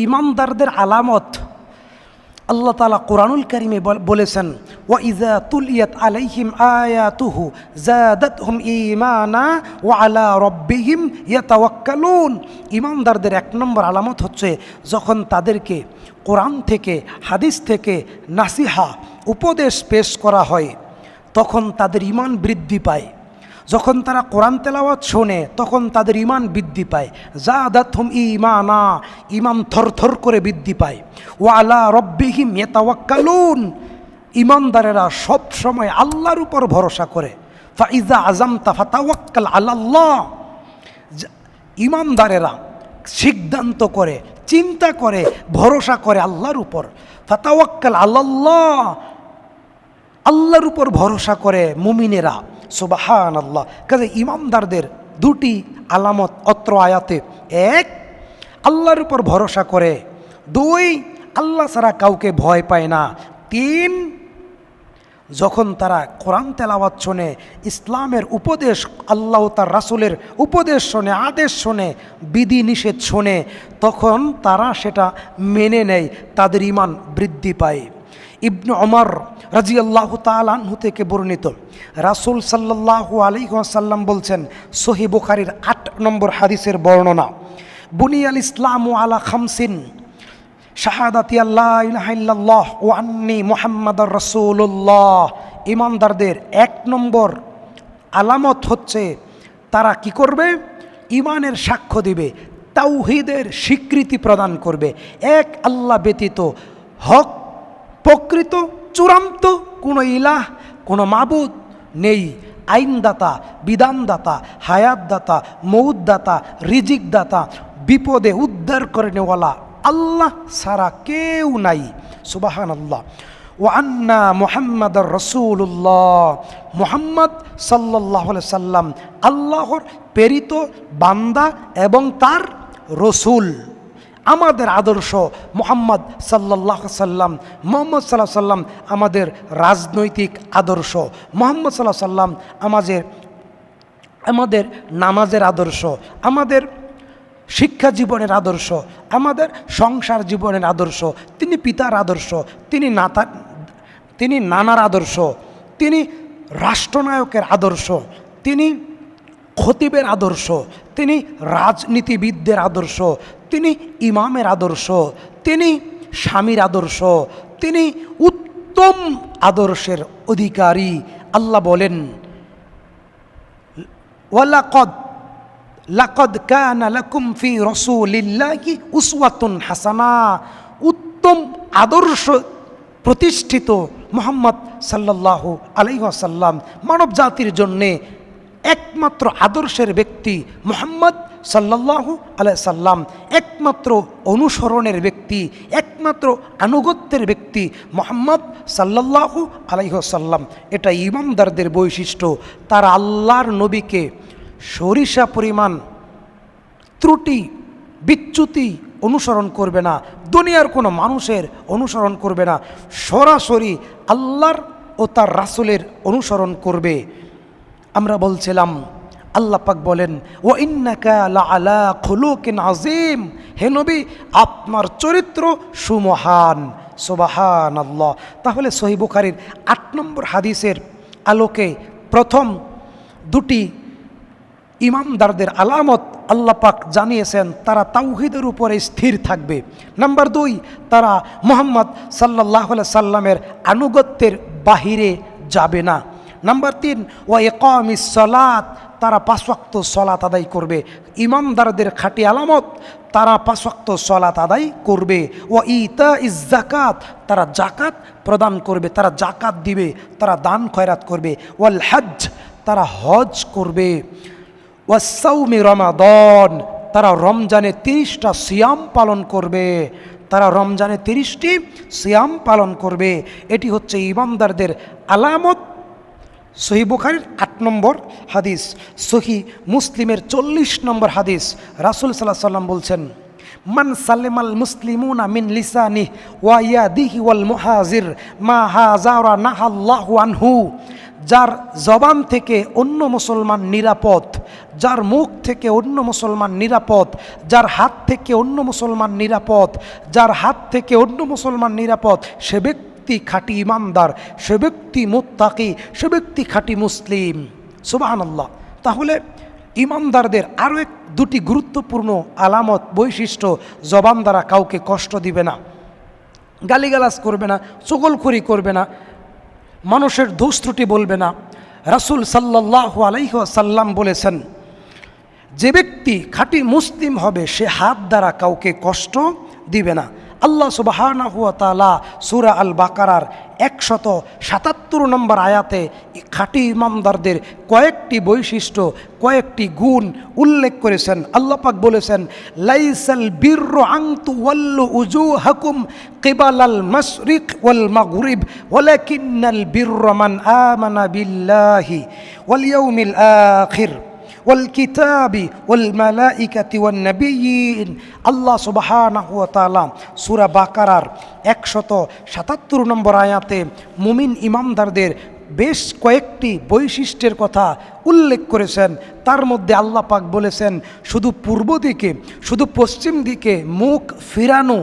ইমানদারদের আলামত আল্লাহ তাআলা কোরআনুল কারীমে বলেছেন, ওয়া ইযা তুলিয়াত আলাইহিম আয়াতুহু যাদাতহুম ঈমানা ওয়া আলা রাব্বিহিম ইয়াতাওয়াক্কালুন। ইমানদারদের এক নম্বর আলামত হচ্ছে যখন তাদেরকে কোরআন থেকে, হাদিস থেকে নাসিহা, উপদেশ পেশ করা হয় তখন তাদের ঈমান বৃদ্ধি পায়। যখন তারা কোরআন তেলাওয়াত শোনে তখন তাদের ঈমান বৃদ্ধি পায়। যাদাতহুম ঈমানা, ঈমান থরথর করে বৃদ্ধি পায়। ওয়া আলা রাব্বিহিম ইয়াতাওয়াক্কালুন, ঈমানদারেরা সব সময় আল্লাহর উপর ভরসা করে। ফাইজা আযামতা ফাতাওয়াক্কাল আলাল্লাহ, ঈমানদারেরা সিদ্ধান্ত করে, চিন্তা করে, ভরসা করে আল্লাহর উপর। ফাতাওয়াক্কাল আলাল্লাহ, আল্লাহর উপর ভরসা করে মুমিনেরা। সুবহানাল্লাহ। কাজে ইমানদারদের দুটি আলামত অত্র আয়াতে, এক, আল্লাহর উপর ভরসা করে, দুই, আল্লাহ ছাড়া কাউকে ভয় পায় না, তিন, যখন তারা কোরআন তেলাওয়াত শোনে, ইসলামের উপদেশ, আল্লাহ তার রাসূলের উপদেশ শোনে, আদেশ শোনে, বিধি নিষেধ শোনে, তখন তারা সেটা মেনে নেয়, তাদের ঈমান বৃদ্ধি পায়। ইবনে ওমর রাদিয়াল্লাহু তাআলা আনহু থেকে বর্ণিত, রাসূল সাল্লাল্লাহু আলাইহি ওয়াসাল্লাম বলছেন, সহিহ বুখারীর ৮ নম্বর হাদিসের বর্ণনা, বুনিয়াল ইসলামু আলা খামসিন, শাহাদাতি আল্লা ইলাহা ইল্লাল্লাহ ওয়া আন্নী মুহাম্মাদুর রাসূলুল্লাহ। ঈমানদারদের এক নম্বর আলামত হচ্ছে তারা কি করবে? ঈমানের সাক্ষ্য দিবে, তাওহীদের স্বীকৃতি প্রদান করবে। এক আল্লাহ ব্যতীত হক, প্রকৃত, চূড়ান্ত কোনো ইলাহ, কোনো মাবুদ নেই। আইনদাতা, বিধানদাতা, হায়াতদাতা, মৌতদাতা, রিজিকদাতা, বিপদে উদ্ধার করে নেওয়ালা আল্লাহ ছাড়া কেউ নাই। সুবহানাল্লাহ। ওয়া আন্না মুহাম্মাদুর রাসূলুল্লাহ, মুহাম্মদ সাল্লাল্লাহু আলাইহি সাল্লাম আল্লাহর প্রেরিত বান্দা এবং তার রসূল। আমাদের আদর্শ মুহাম্মদ সাল্লাল্লাহু আলাইহি সাল্লাম, মুহাম্মদ সাল্লাল্লাহু আলাইহি সাল্লাম আমাদের রাজনৈতিক আদর্শ, মুহাম্মদ সাল্লাল্লাহু আলাইহি সাল্লাম আমাদের নামাজের আদর্শ, আমাদের শিক্ষা জীবনের আদর্শ, আমাদের সংসার জীবনের আদর্শ। তিনি পিতার আদর্শ, তিনি নানার আদর্শ, তিনি রাষ্ট্রনায়কের আদর্শ, তিনি খতিবের আদর্শ, তিনি রাজনীতিবিদদের আদর্শ, তিনি ইমামের আদর্শ, তিনি স্বামীর আদর্শ, তিনি উত্তম আদর্শের অধিকারী। আল্লাহ বলেন, লাকাদ কানা লাকুম ফি রাসূলিল্লাহি উসওয়াতুন হাসানা। উত্তম আদর্শ প্রতিষ্ঠিত মুহাম্মদ সাল্লাল্লাহু আলাইহি ওয়াসাল্লাম মানব জাতির জন্যে একমাত্র আদর্শের ব্যক্তি মুহাম্মদ সাল্লাল্লাহু আলাইহি সাল্লাম, একমাত্র অনুসরণের ব্যক্তি, একমাত্র আনুগত্যের ব্যক্তি মুহাম্মদ সাল্লাল্লাহু আলাইহি ওয়াসাল্লাম। এটা ঈমানদারদের বৈশিষ্ট্য। তারা আল্লাহর নবীকে সরিষা পরিমাণ ত্রুটি, বিচ্যুতি অনুসরণ করবে না, দুনিয়ার কোনো মানুষের অনুসরণ করবে না, সরাসরি আল্লাহর ও তার রাসূলের অনুসরণ করবে। আমরা বলছিলাম, আল্লাহ পাক বলেন, ওয়া ইন্নাকা লাআলা খুলুকিন আযীম, হে নবী আপনার চরিত্র সুমহান। সুবহানাল্লাহ। তাহলে সহিহ বুখারীর ৮ নম্বর হাদিসের আলোকে প্রথম দুটি ঈমানদারদের আলামত আল্লাহ পাক জানিয়েছেন, তারা তাওহীদের উপরে স্থির থাকবে। নাম্বার 2, তারা মুহাম্মদ সাল্লাল্লাহু আলাইহি সাল্লামের আনুগত্যের বাহিরে যাবে না। নাম্বার 3, ওয়া ইকামিস সালাত, তারা 5 ওয়াক্ত সালাত আদায় করবে। ঈমানদারদের খাঁটি আলামত, তারা 5 ওয়াক্ত সালাত আদায় করবে। ওয়া ইতাইজ যাকাত, তারা যাকাত প্রদান করবে, তারা যাকাত দিবে, তারা দান খয়রাত করবে। ওয়াল হজ, তারা হজ করবে। ওয়াসাউমি রমাদান, তারা রমজানে 30টা সিয়াম পালন করবে, তারা রমজানে 30টি সিয়াম পালন করবে। এটি হচ্ছে ঈমানদারদের আলামত। সহিহ বুখারীর 8 নম্বর হাদিস, সহিহ মুসলিমের 40 নম্বর হাদিস, রাসূল সাল্লাল্লাহু আলাইহি ওয়াসাল্লাম বলছেন, মান সাল্লামাল মুসলিমুনা মিন লিসানিহি ওয়া ইয়াদিহি ওয়াল মুহাজির মা হাযারা নাহাল্লাহু আনহু। যার জবান থেকে অন্য মুসলমান নিরাপদ, যার মুখ থেকে অন্য মুসলমান নিরাপদ, যার হাত থেকে অন্য মুসলমান নিরাপদ, যার হাত থেকে অন্য মুসলমান নিরাপদ, সে ব্যক্তি খাঁটি ইমানদার, সে ব্যক্তি মুত্তাকি, সে ব্যক্তি খাঁটি মুসলিম। সুবহানাল্লাহ। তাহলে ইমানদারদের আরও দুটি গুরুত্বপূর্ণ আলামত, বৈশিষ্ট্য: জবান দ্বারা কাউকে কষ্ট দিবে না, গালিগালাজ করবে না, চগলখড়ি করবে না, মানুষের দোষ ত্রুটি বলবে না। রাসূল সাল্লাল্লাহু আলাইহি ওয়াসাল্লাম বলেছেন, যে ব্যক্তি খাঁটি মুসলিম হবে সে হাত দ্বারা কাউকে কষ্ট দিবে না। আল্লাহ সুবহানাহু ওয়া তাআলা সূরা আল বাকারার 177 নম্বর আয়াতে খাঁটি ইমানদারদের কয়েকটি বৈশিষ্ট্য, কয়েকটি গুণ উল্লেখ করেছেন। আল্লাহ পাক বলেছেন, লাইসাল বিররু আন তুওয়াল্লু উজুহাকুম কিবালাল মাশরিক ওয়াল মাগরিব ওয়ালাকিন্নাল বিররা মান আমানা বিল্লাহি ওয়াল ইয়াউমিল আখির ওয়াল কিতাবি ওয়াল মালাইকাতি ওয়ান নাবিয়্যিন। আল্লাহ সুবহানাহু ওয়া তাআলা সূরা বাকারার 177 নম্বর আয়াতে মুমিন ইমানদারদের বেশ কয়েকটি বৈশিষ্ট্যের কথা উল্লেখ করেছেন। তার মধ্যে আল্লাহ পাক বলেছেন, শুধু পূর্ব দিকে, শুধু পশ্চিম দিকে মুখ ফিরানো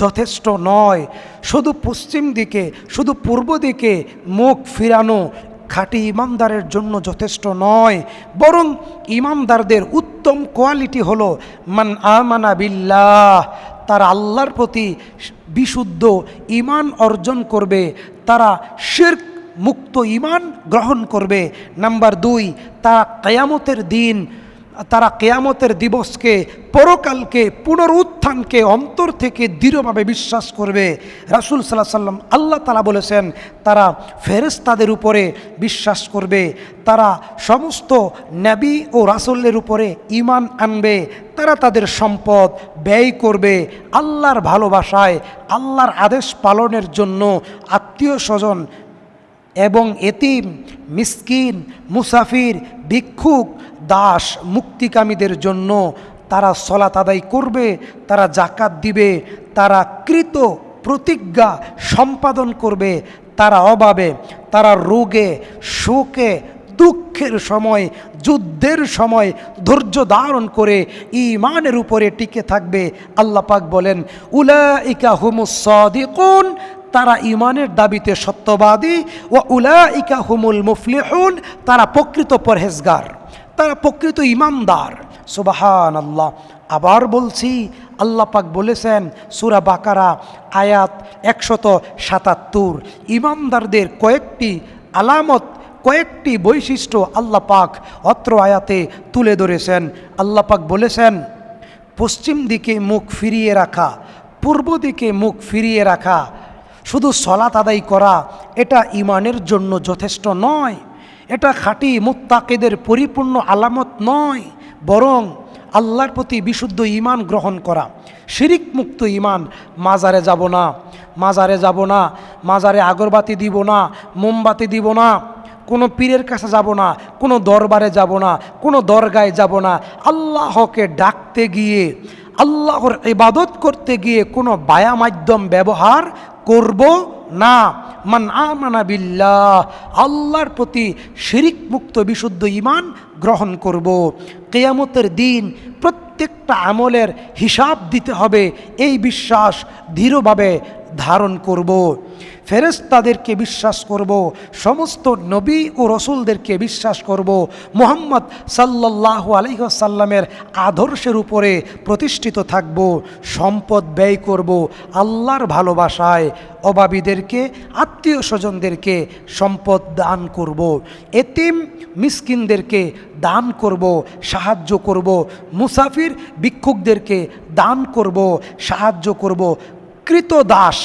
যথেষ্ট নয়, শুধু পশ্চিম দিকে, শুধু পূর্ব দিকে মুখ ফিরানো খাঁটি ইমানদারের জন্য যথেষ্ট নয়, বরং ইমানদারদের উত্তম কোয়ালিটি হলো মান আমানা বিল্লাহ, তারা আল্লাহর প্রতি বিশুদ্ধ ঈমান অর্জন করবে, তারা শিরক মুক্ত ঈমান গ্রহণ করবে। নাম্বার 2, তারা কিয়ামতের দিবসকে, পরকালকে, পুনরুত্থানকে অন্তর থেকে দৃঢ়ভাবে বিশ্বাস করবে। রাসূল সাল্লাল্লাহু আলাইহি ওয়াসাল্লাম, আল্লাহ তাআলা বলেছেন, তারা ফেরেশতাদের উপরে বিশ্বাস করবে, তারা সমস্ত নবী ও রাসূলের উপরে ঈমান আনবে, তারা তাদের সম্পদ ব্যয় করবে আল্লাহর ভালোবাসায়, আল্লাহর আদেশ পালনের জন্য। আত্মীয় স্বজন এবং এতিম, মিসকিন, মুসাফির, ভিক্ষুক, দাস, মুক্তিকামীদের জন্য তারা সালাত আদায় করবে, তারা যাকাত দিবে, তারা কৃত প্রতিজ্ঞা সম্পাদন করবে, তারা অভাবে, তারা রোগে, শোকে, দুঃখের সময়, যুদ্ধের সময় ধৈর্য ধারণ করে ঈমানের উপরে টিকে থাকবে। আল্লাহ পাক বলেন, উলাইকা হুমুস সাদিকুন, তারা ঈমানের দাবিতে সত্যবাদী, ওয়া উলাইকা হুমুল মুফলিহুন, তারা প্রকৃত পরহেজগার, তারা প্রকৃত ঈমানদার। সুবহানাল্লাহ। আবার বলছি, আল্লাহ পাক বলেছেন সূরা বাকারা আয়াত 177, ঈমানদারদের কয়েকটি আলামত, কয়েকটি বৈশিষ্ট্য আল্লাহ পাক অত্র আয়াতে তুলে ধরেছেন। আল্লাহ পাক বলেছেন, পশ্চিম দিকে মুখ ফিরিয়ে রাখা, পূর্ব দিকে মুখ ফিরিয়ে রাখা, শুধু সালাত আদায় করা এটা ঈমানের জন্য যথেষ্ট নয়, এটা খাঁটি মুত্তাকিদের পরিপূর্ণ আলামত নয়, বরং আল্লাহর প্রতি বিশুদ্ধ ঈমান গ্রহণ করা, শিরিক মুক্ত ঈমান। মাজারে যাব না, মাজারে যাব না, মাজারে আগরবাতি দিব না, মোমবাতি দিব না, কোনো পীরের কাছে যাব না, কোনো দরবারে যাব না, কোনো দরগায় যাব না, আল্লাহকে ডাকতে গিয়ে, আল্লাহর ইবাদত করতে গিয়ে কোনো বায়া মাধ্যম ব্যবহার করব না। মান আমানা বিল্লাহ, আল্লাহর প্রতি শিরিক মুক্ত বিশুদ্ধ ঈমান গ্রহণ করব। কিয়ামতের দিন প্রত্যেকটা আমলের হিসাব দিতে হবে, এই বিশ্বাস দৃঢ়ভাবে ধারণ করব। ফেরেশতাদেরকে বিশ্বাস করব, সমস্ত নবী ও রসুলদেরকে বিশ্বাস করব, মুহাম্মদ সাল্লাল্লাহু আলাইহি ওয়াসাল্লামের আদর্শের উপরে প্রতিষ্ঠিত থাকব, সম্পদ ব্যয় করব আল্লাহর ভালোবাসায়, অভাবীদেরকে, আত্মীয় স্বজনদেরকে সম্পদ দান করব, এতিম মিসকিনদেরকে দান করব, সাহায্য করব, মুসাফির ভিক্ষুকদেরকে দান করব, সাহায্য করব, কৃত দাস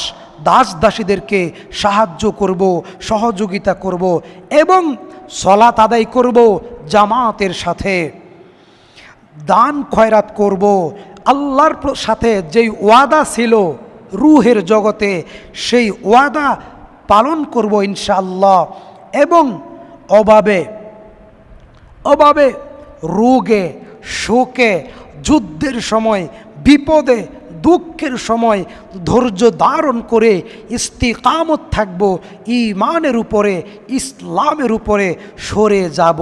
দাসীদেরকে সাহায্য করব, সহযোগিতা করব এবং সালাত আদায় করব জামাতের সাথে, দান খয়রাত করব। আল্লাহর সাথে যেই ওয়াদা ছিল রূহের জগতে, সেই ওয়াদা পালন করব ইনশাআল্লাহ। এবং অভাবে, রোগে, শোকে, যুদ্ধের সময়, বিপদে, দুঃখের সময় ধৈর্য ধারণ করে ইস্তিকামত থাকব, ঈমানের উপরে, ইসলামের উপরে সরে যাব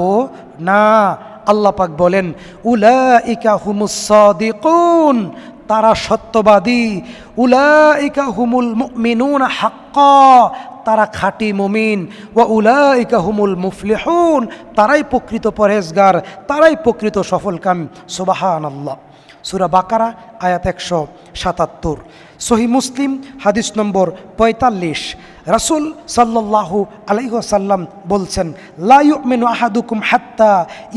না। আল্লাহ পাক বলেন উলাইকা হুমুস সাদিকুন, তারা সত্যবাদী। উলাইকা হুমুল মুমিনুনা হাক্কা, তারা খাঁটি মুমিন। ওয়া উলাইকা হুমুল মুফলিহুন, তারাই প্রকৃত পরহেজগার, তারাই প্রকৃত সফলকাম। সুবহানাল্লাহ। সূরা বাকারা আয়াত 177। সহিহ মুসলিম হাদিস নম্বর 45। রাসূল সাল্লাল্লাহু আলাইহি ওয়াসাল্লাম বলছেন, লা ইউমিনু আহাদুকুম হাত্তা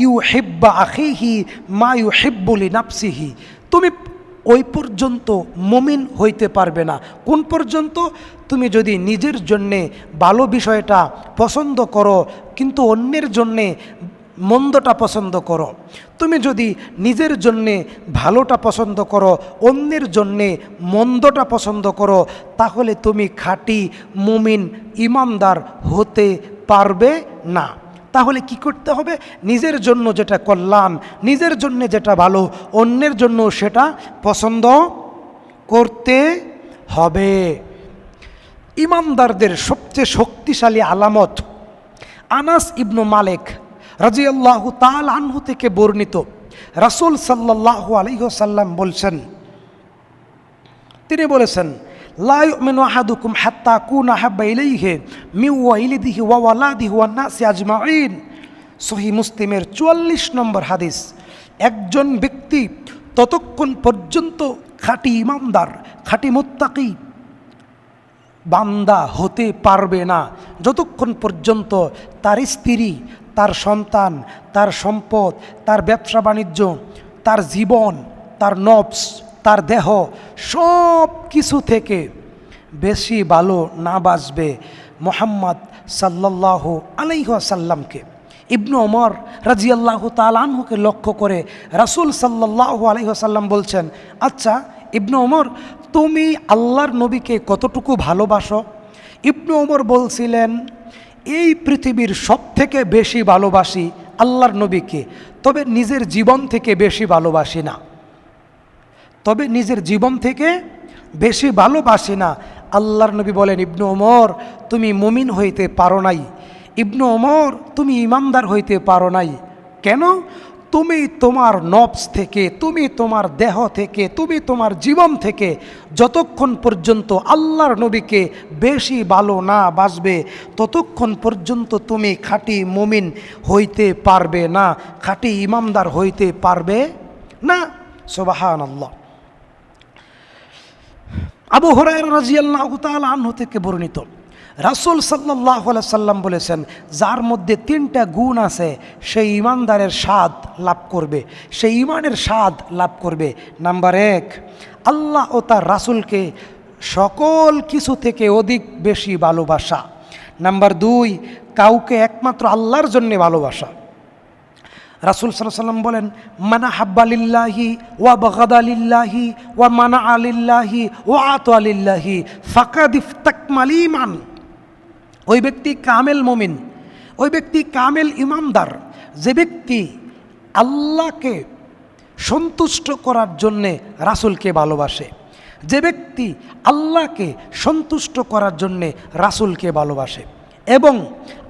ইউহিব্বা আখিহি মা ইউহিব্বু লিনাফসিহি। তুমি ওই পর্যন্ত মুমিন হইতে পারবে না। কোন পর্যন্ত? তুমি যদি নিজের জন্যে ভালো বিষয়টা পছন্দ করো কিন্তু অন্যের জন্যে মন্দটা পছন্দ করো। তুমি যদি নিজের জন্যে ভালোটা পছন্দ করো, অন্যের জন্যে মন্দটা পছন্দ করো, তাহলে তুমি খাঁটি মুমিন ইমানদার হতে পারবে না। তাহলে কি করতে হবে? নিজের জন্য যেটা কল্যাণ, নিজের জন্য যেটা ভালো, অন্যের জন্য সেটা পছন্দ করতে হবে। ইমানদারদের সবচেয়ে শক্তিশালী আলামত, আনাস ইবনু মালিক রাদিয়াল্লাহু তাআলা আনহু থেকে বর্ণিত, রাসূল সাল্লাল্লাহু আলাইহি ওয়াসাল্লাম বলছেন, তিনি বলেছেন, লা ইউমিনু আহাদুকুম হাত্তা আকুনা আহাব্বা ইলাইহি মিন ওয়ালিদিহি ওয়া ওয়ালাদিহি ওয়ান নাসি আজমাইন। সহিহ মুসলিমের 44 নম্বর হাদিস। একজন ব্যক্তি ততক্ষণ পর্যন্ত খাঁটি ইমানদার, খাঁটি মুত্তাকি বান্দা হতে পারবে না যতক্ষণ পর্যন্ত তার স্ত্রী, তার সন্তান, তার সম্পদ, তার ব্যবসা বাণিজ্য, তার জীবন, তার নফস, তার দেহ সব কিছু থেকে বেশি ভালো না বাসবে মুহাম্মদ সাল্লাল্লাহু আলাইহি ওয়াসাল্লামকে। ইবনু ওমর রাদিয়াল্লাহু তাআলা আনহুকে লক্ষ্য করে রাসূল সাল্লাল্লাহু আলাইহি ওয়াসাল্লাম বলছেন, আচ্ছা ইবনু ওমর, তুমি আল্লাহর নবীকে কতটুকু ভালোবাসো? ইবনু ওমর বলছিলেন, এই পৃথিবীর সব থেকে বেশি ভালোবাসি আল্লাহর নবীকে, তবে নিজের জীবন থেকে বেশি ভালোবাসি না। তবে নিজের জীবন থেকে বেশি ভালোবাসি না। আল্লাহর নবী বলেন, ইবনু ওমর তুমি মুমিন হইতে পারো নাই। ইবনু ওমর তুমি ইমানদার হইতে পারো নাই। কেন? তুমি তোমার নফস থেকে, তুমি তোমার দেহ থেকে, তুমি তোমার জীবন থেকে যতক্ষণ পর্যন্ত আল্লাহর নবীকে বেশি ভালো না বাসবে ততক্ষণ পর্যন্ত তুমি খাঁটি মুমিন হইতে পারবে না, খাঁটি ইমানদার হইতে পারবে না। সুবহানাল্লাহ। আবু হুরায়রা রাদিয়াল্লাহু তাআলা আনহু থেকে বর্ণিত, রাসূল সাল্লাল্লাহু আলাইহি সাল্লাম বলেছেন, যার মধ্যে 3টা গুণ আছে সেই ইমানদারের স্বাদ লাভ করবে, সেই ইমানের স্বাদ লাভ করবে। নাম্বার 1, আল্লাহ ও তার রাসূলকে সকল কিছু থেকে অধিক বেশি ভালোবাসা। নাম্বার 2, কাউকে একমাত্র আল্লাহর জন্য ভালোবাসা। রাসূল সাল্লাল্লাহু আলাইহি ওয়াসাল্লাম বলেন, মানা হাব্বা লিল্লাহি ওয়া বাগাদা লিল্লাহি ওয়া মানা আলিল্লাহি ওয়া আতা লিল্লাহি ফাকাদ ইফতাকমাল ঈমান। ওই ব্যক্তি কামেল মুমিন, ওই ব্যক্তি কামেল ইমানদার, যে ব্যক্তি আল্লাহকে সন্তুষ্ট করার জন্যে রাসূলকে ভালোবাসে, যে ব্যক্তি আল্লাহকে সন্তুষ্ট করার জন্যে রাসূলকে ভালোবাসে এবং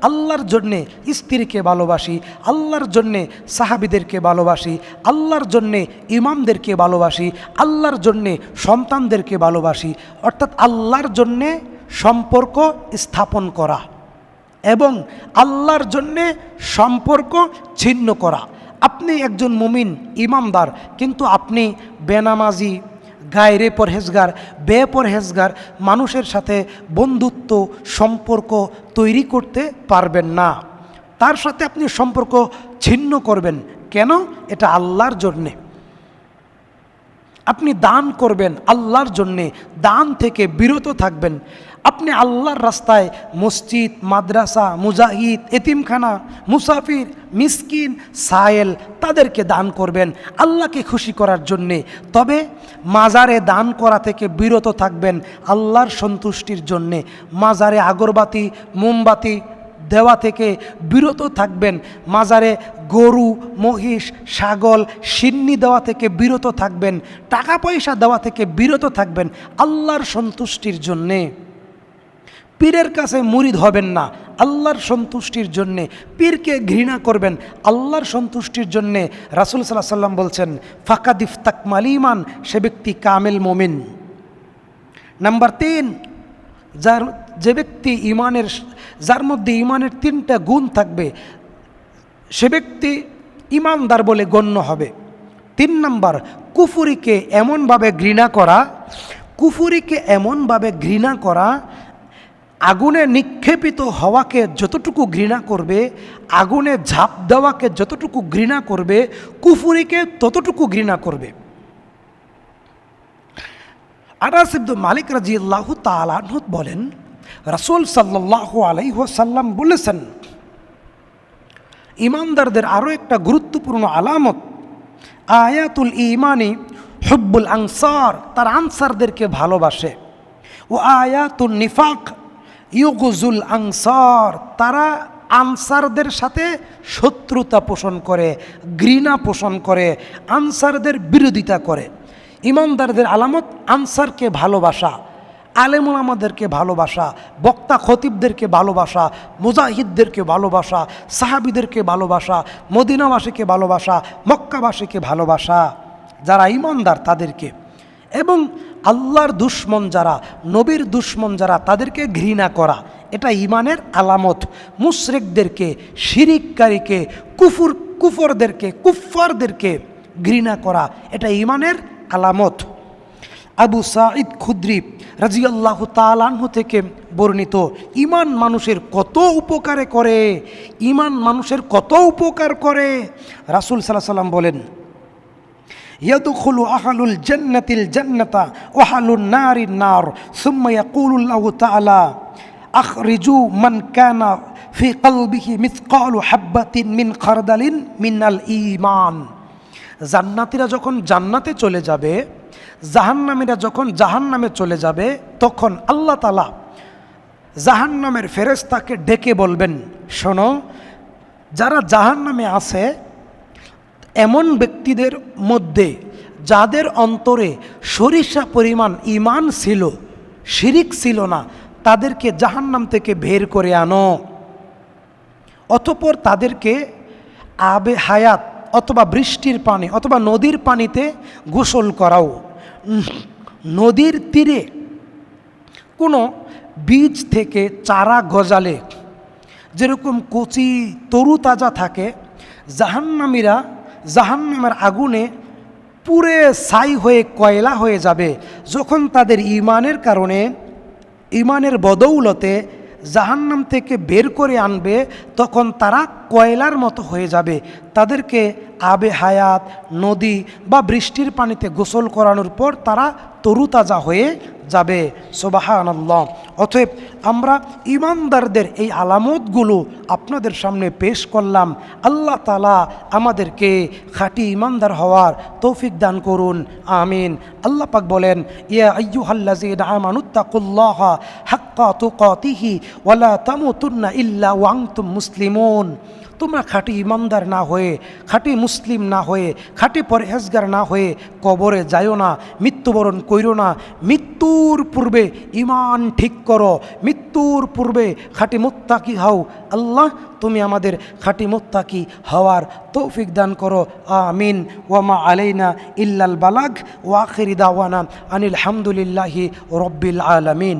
আল্লাহর জন্যে স্ত্রীকে ভালোবাসি, আল্লাহর জন্যে সাহাবীদেরকে ভালোবাসি, আল্লাহর জন্যে ইমামদেরকে ভালোবাসি, আল্লাহর জন্যে সন্তানদেরকে ভালোবাসি, অর্থাৎ আল্লাহর জন্যে সম্পর্ক স্থাপন করা এবং আল্লাহর জন্যে সম্পর্ক ছিন্ন করা। আপনি একজন মুমিন ইমানদার, কিন্তু আপনি বেনামাজি, গায়রে পরহেজগার, বেপরহেজগার মানুষের সাথে বন্ধুত্ব সম্পর্ক তৈরি করতে পারবেন না। তার সাথে আপনি সম্পর্ক ছিন্ন করবেন কেন? এটা আল্লাহর জন্যে। আপনি দান করবেন আল্লাহর জন্যে, দান থেকে বিরত থাকবেন। আপনি আল্লাহর রাস্তায় মসজিদ, মাদ্রাসা, মুজাহিদ, এতিমখানা, মুসাফির, মিসকিন, সায়েল তাদেরকে দান করবেন আল্লাহকে খুশি করার জন্যে। তবে মাজারে দান করা থেকে বিরত থাকবেন আল্লাহর সন্তুষ্টির জন্যে। মাজারে আগরবাতি, মোমবাতি দেওয়া থেকে বিরত থাকবেন, মাজারে গরু, মহিষ, ছাগল, সিন্নি দেওয়া থেকে বিরত থাকবেন, টাকা পয়সা দেওয়া থেকে বিরত থাকবেন আল্লাহর সন্তুষ্টির জন্যে। পীরের কাছে মুরিদ হবেন না, আল্লাহর সন্তুষ্টির জন্যে, পীরকে ঘৃণা করবেন আল্লাহর সন্তুষ্টির জন্যে। রাসূল সাল্লাল্লাহু আলাইহি ওয়াসাল্লাম বলছেন ফাকাদ ইফতাকমাল ঈমান, সে ব্যক্তি কামেল মুমিন। নাম্বার 3, যে ব্যক্তি যার মধ্যে ইমানের 3টা গুণ থাকবে সে ব্যক্তি ইমানদার বলে গণ্য হবে। 3 নাম্বার, কুফরিকে এমনভাবে ঘৃণা করা, আগুনে নিক্ষেপিত হওয়াকে যতটুকু ঘৃণা করবে, আগুনে ঝাঁপ দেওয়াকে যতটুকু ঘৃণা করবে, কুফরিকে ততটুকু ঘৃণা করবে। আনাস ইবনে মালিক রাদিয়াল্লাহু তাআলা আনহু বলেন, রাসূল সাল্লাল্লাহু আলাইহি ওয়াসাল্লাম বলেছেন, ইমানদারদের আরও একটা গুরুত্বপূর্ণ আলামত, আয়াতুল ঈমানি হুব্বুল আনসার, তার আনসারদেরকে ভালোবাসে। ও আয়াতুন নিফাক ইউগুজুল আনসার, তারা আনসারদের সাথে শত্রুতা পোষণ করে, ঘৃণা পোষণ করে, আনসারদের বিরোধিতা করে। ইমানদারদের আলামত আনসারকে ভালোবাসা, আলেম ওলামাদেরকে ভালোবাসা, বক্তা খতিবদেরকে ভালোবাসা, মুজাহিদদেরকে ভালোবাসা, সাহাবীদেরকে ভালোবাসা, মদিনাবাসীকে ভালোবাসা, মক্কাবাসীকে ভালোবাসা, যারা ইমানদার তাদেরকে। এবং আল্লাহর দুশ্মন যারা, নবীর দুশ্মন যারা, তাদেরকে ঘৃণা করা, এটা ইমানের আলামত। মুশরিকদেরকে, শিরিককারীকে, কুফফারদেরকে ঘৃণা করা, এটা ইমানের আলামত। আবু সাঈদ খুদরি রাদিয়াল্লাহু তাআলা আনহু থেকে বর্ণিত, ঈমান মানুষের কত উপকার করে। রাসূল সাল্লাল্লাহু আলাইহি ওয়াসাল্লাম বলেন, ইয়াদখুলু আহলুল জান্নাতিল জান্নাতা ওয়া আহলুন নারিন নার, সুম্মা ইয়াকুলুল্লাহু তাআলা আখরিজু মান কানা ফি কলবিহি মিসকালু হাববাতিন মিন খারদালিন মিনাল ঈমান। জান্নাতীরা যখন জান্নাতে চলে যাবে, জাহান্নামীরা যখন জাহান্নামে চলে যাবে, তখন আল্লাহ তাআলা জাহান্নামের ফেরেশতাকে ডেকে বলবেন, শোনো, যারা জাহান্নামে আছে এমন ব্যক্তিদের মধ্যে যাদের অন্তরে সরিষা পরিমাণ ঈমান ছিল, শিরিক ছিল না, তাদেরকে জাহান্নাম থেকে বের করে আনো। অতঃপর তাদেরকে আবে হায়াত অথবা বৃষ্টির পানি অথবা নদীর পানিতে গোসল করাও। নদীর তীরে কোনো বীজ থেকে চারা গজালে যেরকম কচি তরুতাজা থাকে, জাহান্নামের আগুনে পুড়ে ছাই হয়ে কয়লা হয়ে যাবে। যখন তাদের ঈমানের কারণে, ঈমানের বদৌলতে জাহান্নাম থেকে বের করে আনবে, তখন তারা কয়লার মতো হয়ে যাবে। তাদেরকে আবে হায়াত, নদী বা বৃষ্টির পানিতে গোসল করানোর পর তারা তরুতাজা হয়ে যাবে। সুবহানাল্লাহ। অতএব আমরা ঈমানদারদের এই আলামতগুলো আপনাদের সামনে পেশ করলাম। আল্লাহ তাআলা আমাদেরকে খাঁটি ঈমানদার হওয়ার তৌফিক দান করুন, আমিন। আল্লাহ পাক বলেন, ইয়া আইয়ুহাল্লাযীনা আমানুত্তাকুল্লাহা হাক্কা তুকাতিহি ওয়া লা তামুতুন্না ইল্লা ওয়া আনতুম মুসলিমুন। তোমরা খাঁটি ঈমানদার না হয়ে, খাঁটি মুসলিম না হয়ে, খাঁটি পরহেজগার না হয়ে কবরে যাইও না, মৃত্যুবরণ কইরো না। মৃত্যুর পূর্বে ঈমান ঠিক করো, মৃত্যুর পূর্বে খাঁটি মুত্তাকি হও। আল্লাহ তুমি আমাদের খাঁটি মুত্তাকি হওয়ার তৌফিক দান করো, আমিন। ওয়া মা আলাইনা ইল্লাল বালাগ ওয়া আখিরি দাওয়ানা আনিল হামদুলিল্লাহি রাব্বিল আলামিন।